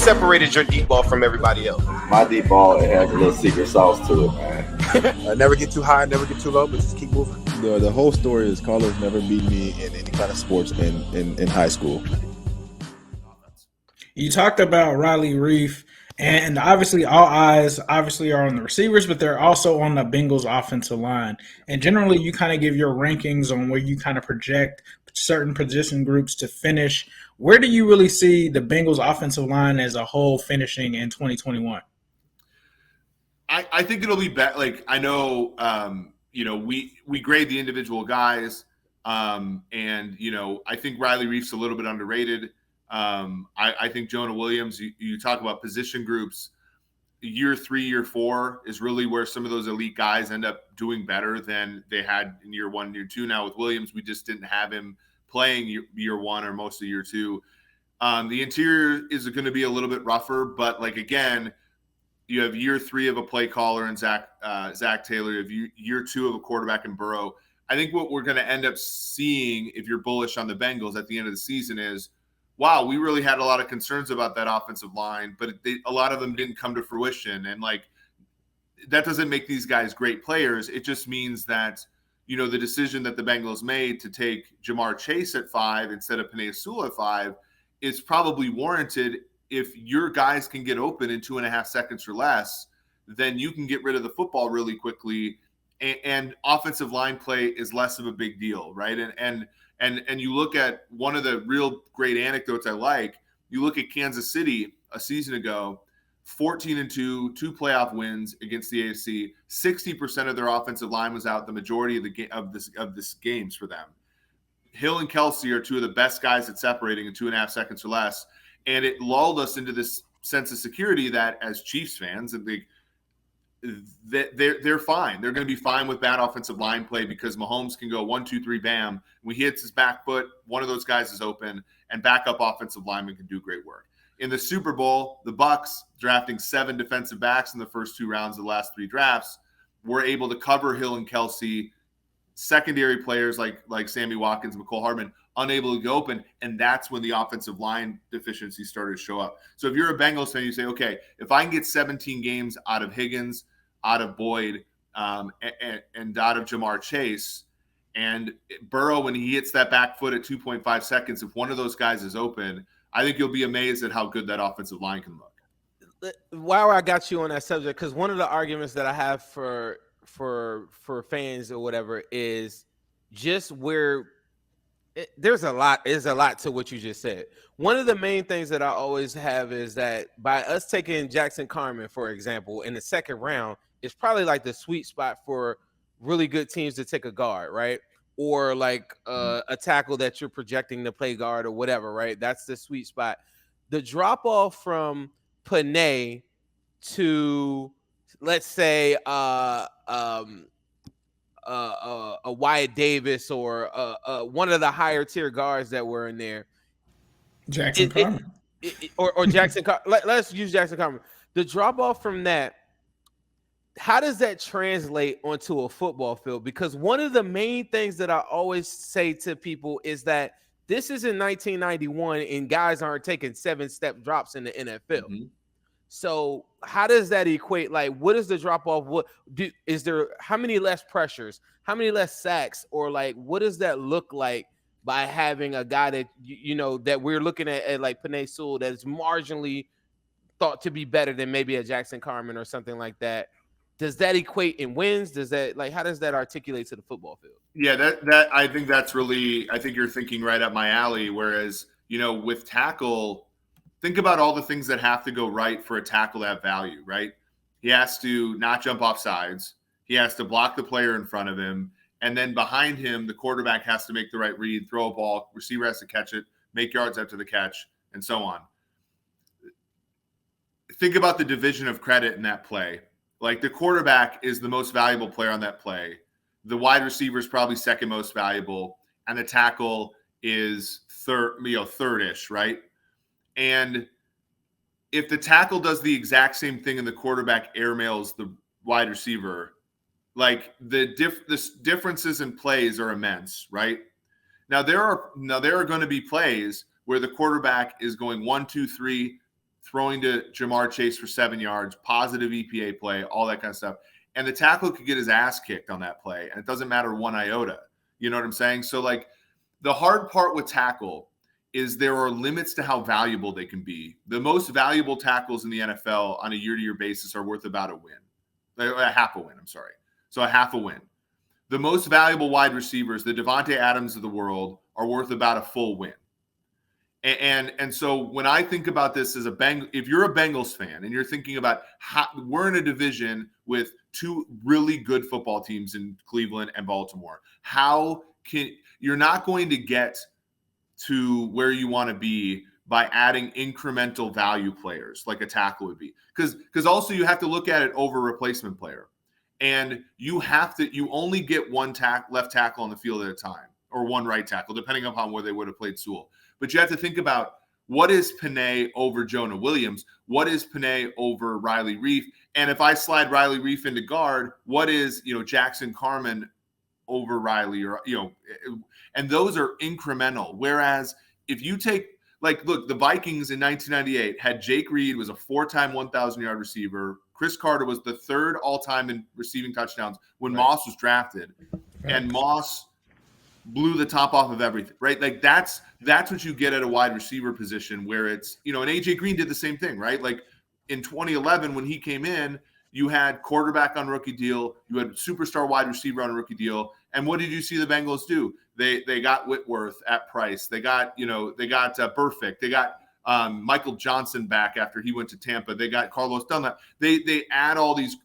separated your deep ball from everybody else? My deep ball, it has a little secret sauce to it, man. Never get too high, never get too low, but just keep moving. The whole story is Carlos never beat me in any kind of sports in high school. You talked about Riley Reiff, and obviously all eyes obviously are on the receivers, but they're also on the Bengals offensive line. And generally you kind of give your rankings on where you kind of project certain position groups to finish. Where do you really see the Bengals offensive line as a whole finishing in 2021? I think it'll be better. Like, I know, we grade the individual guys, and, I think Riley Reiff's a little bit underrated. I think Jonah Williams, you talk about position groups, year 3, year 4 is really where some of those elite guys end up doing better than they had in year 1, year 2. Now with Williams, we just didn't have him playing year 1 or most of year 2. The interior is going to be a little bit rougher, but like, again, you have year 3 of a play caller and Zach Taylor. You have year 2 of a quarterback in Burrow. I think what we're going to end up seeing, if you're bullish on the Bengals at the end of the season, is, wow, we really had a lot of concerns about that offensive line, but a lot of them didn't come to fruition. And like, that doesn't make these guys great players. It just means that, the decision that the Bengals made to take Jamar Chase at 5 instead of Penei Sewell at 5 is probably warranted. If your guys can get open in 2.5 seconds or less, then you can get rid of the football really quickly. And offensive line play is less of a big deal, right? And you look at one of the real great anecdotes I like, you look at Kansas City a season ago, 14-2, 2 playoff wins against the AFC. 60% of their offensive line was out the majority of this games for them. Hill and Kelsey are 2 of the best guys at separating in 2.5 seconds or less. And it lulled us into this sense of security that as Chiefs fans, they're fine. They're going to be fine with bad offensive line play because Mahomes can go 1, 2, 3, bam. When he hits his back foot, one of those guys is open, and backup offensive linemen can do great work. In the Super Bowl, the Bucs, drafting 7 defensive backs in the first 2 rounds of the last 3 drafts, were able to cover Hill and Kelsey. Secondary players like Sammy Watkins and McCole Hardman unable to go open, and that's when the offensive line deficiency started to show up. So if you're a Bengals fan, you say, okay, if I can get 17 games out of Higgins, out of Boyd, and out of Jamar Chase, and Burrow, when he hits that back foot at 2.5 seconds, if one of those guys is open, I think you'll be amazed at how good that offensive line can look. While I got you on that subject, because one of the arguments that I have for fans or whatever is just where there's a lot to what you just said. One of the main things that I always have is that by us taking Jackson Carman, for example, in the second round, it's probably like the sweet spot for really good teams to take a guard, right? Or like a tackle that you're projecting to play guard or whatever, right? That's the sweet spot. The drop off from Penei to, let's say, a Wyatt Davis or one of the higher tier guards that were in there, Jackson Carman, or Jackson. Let's use Jackson Carman. The drop off from that. How does that translate onto a football field? Because one of the main things that I always say to people is that this is in 1991 and guys aren't taking 7-step drops in the NFL. Mm-hmm. So how does that equate? Like, what is the drop off? Is there how many less pressures, how many less sacks, or like what does that look like by having a guy that that we're looking at like Penei Sewell that is marginally thought to be better than maybe a Jackson Carman or something like that? Does that equate in wins? Does that how does that articulate to the football field? Yeah, that I think that's really, I think you're thinking right up my alley. Whereas, with tackle, think about all the things that have to go right for a tackle to have value, right? He has to not jump off sides. He has to block the player in front of him. And then behind him, the quarterback has to make the right read, throw a ball, receiver has to catch it, make yards after the catch, and so on. Think about the division of credit in that play. Like, the quarterback is the most valuable player on that play. The wide receiver is probably second most valuable, and the tackle is third-ish, right? And if the tackle does the exact same thing and the quarterback airmails the wide receiver, like the differences in plays are immense, right? Now there are going to be plays where the quarterback is going 1, 2, 3, throwing to Jamar Chase for 7 yards, positive EPA play, all that kind of stuff. And the tackle could get his ass kicked on that play, and it doesn't matter one iota. You know what I'm saying? So, like, the hard part with tackle is there are limits to how valuable they can be. The most valuable tackles in the NFL on a year-to-year basis are worth about a half a win. So a half a win. The most valuable wide receivers, the Devontae Adams of the world, are worth about a full win. And so when I think about this as if you're a Bengals fan and you're thinking about how we're in a division with two really good football teams in Cleveland and Baltimore, you're not going to get to where you want to be by adding incremental value players like a tackle would be. Because also you have to look at it over replacement player. And you only get one left tackle on the field at a time, or one right tackle, depending upon where they would have played Sewell. But you have to think about, what is Panay over Jonah Williams? What is Panay over Riley Reif? And if I slide Riley Reif into guard, what is, Jackson Carman over Riley? And those are incremental. Whereas if you take, look, the Vikings in 1998 had Jake Reed, was a 4-time 1,000-yard receiver. Chris Carter was the 3rd all-time in receiving touchdowns when Moss was drafted. And Moss blew the top off of everything, right? Like that's what you get at a wide receiver position, where it's, and AJ Green did the same thing, right? Like in 2011, when he came in, you had quarterback on rookie deal, you had superstar wide receiver on a rookie deal. And what did you see the Bengals do? They got Whitworth at price. They got Burfict. They got Michael Johnson back after he went to Tampa. They got Carlos Dunlap. They add all these.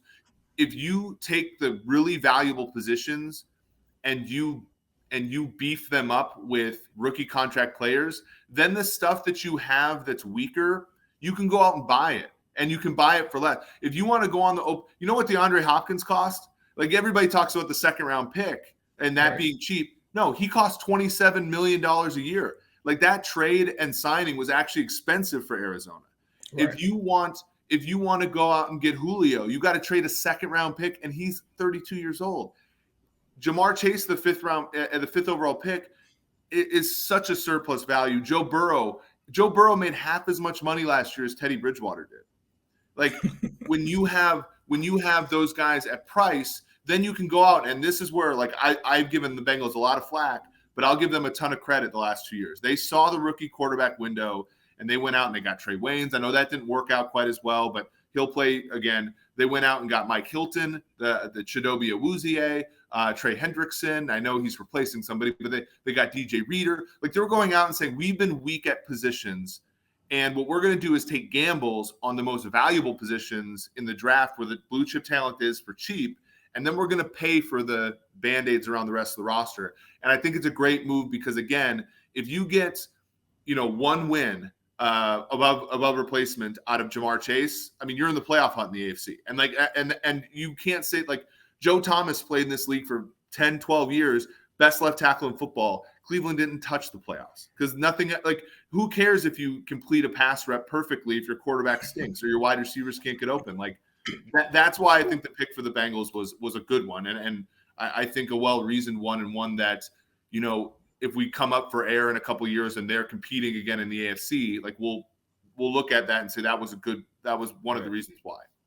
If you take the really valuable positions and you beef them up with rookie contract players, then the stuff that you have that's weaker, you can go out and buy it, and you can buy it for less. If you want to go on you know what DeAndre Hopkins cost? Like, everybody talks about the 2nd round pick and that being cheap. No, he cost $27 million a year. Like, that trade and signing was actually expensive for Arizona. Right. If you want to go out and get Julio, you got to trade a 2nd round pick, and he's 32 years old. Jamar Chase, the 5th overall pick, is such a surplus value. Joe Burrow made half as much money last year as Teddy Bridgewater did. Like, when you have those guys at price, then you can go out, and this is where, like, I've given the Bengals a lot of flack, but I'll give them a ton of credit the last 2 years. They saw the rookie quarterback window, and they went out and they got Trey Waynes. I know that didn't work out quite as well, but he'll play again. They went out and got Mike Hilton, the Chidobe Awuzie, Trey Hendrickson. I know he's replacing somebody, but they got DJ Reader. Like, they were going out and saying, we've been weak at positions, and what we're going to do is take gambles on the most valuable positions in the draft where the blue chip talent is for cheap, and then we're going to pay for the Band-Aids around the rest of the roster. And I think it's a great move because, again, if you get, one win above replacement out of Jamar Chase, I mean, you're in the playoff hunt in the AFC. And and you can't say, like, Joe Thomas played in this league for 10, 12 years, best left tackle in football. Cleveland didn't touch the playoffs because nothing, like, who cares if you complete a pass rep perfectly if your quarterback stinks or your wide receivers can't get open? Like, that's why I think the pick for the Bengals was a good one. And I think a well-reasoned one, and one that, if we come up for air in a couple of years and they're competing again in the AFC, like, we'll look at that and say that was one of the reasons why.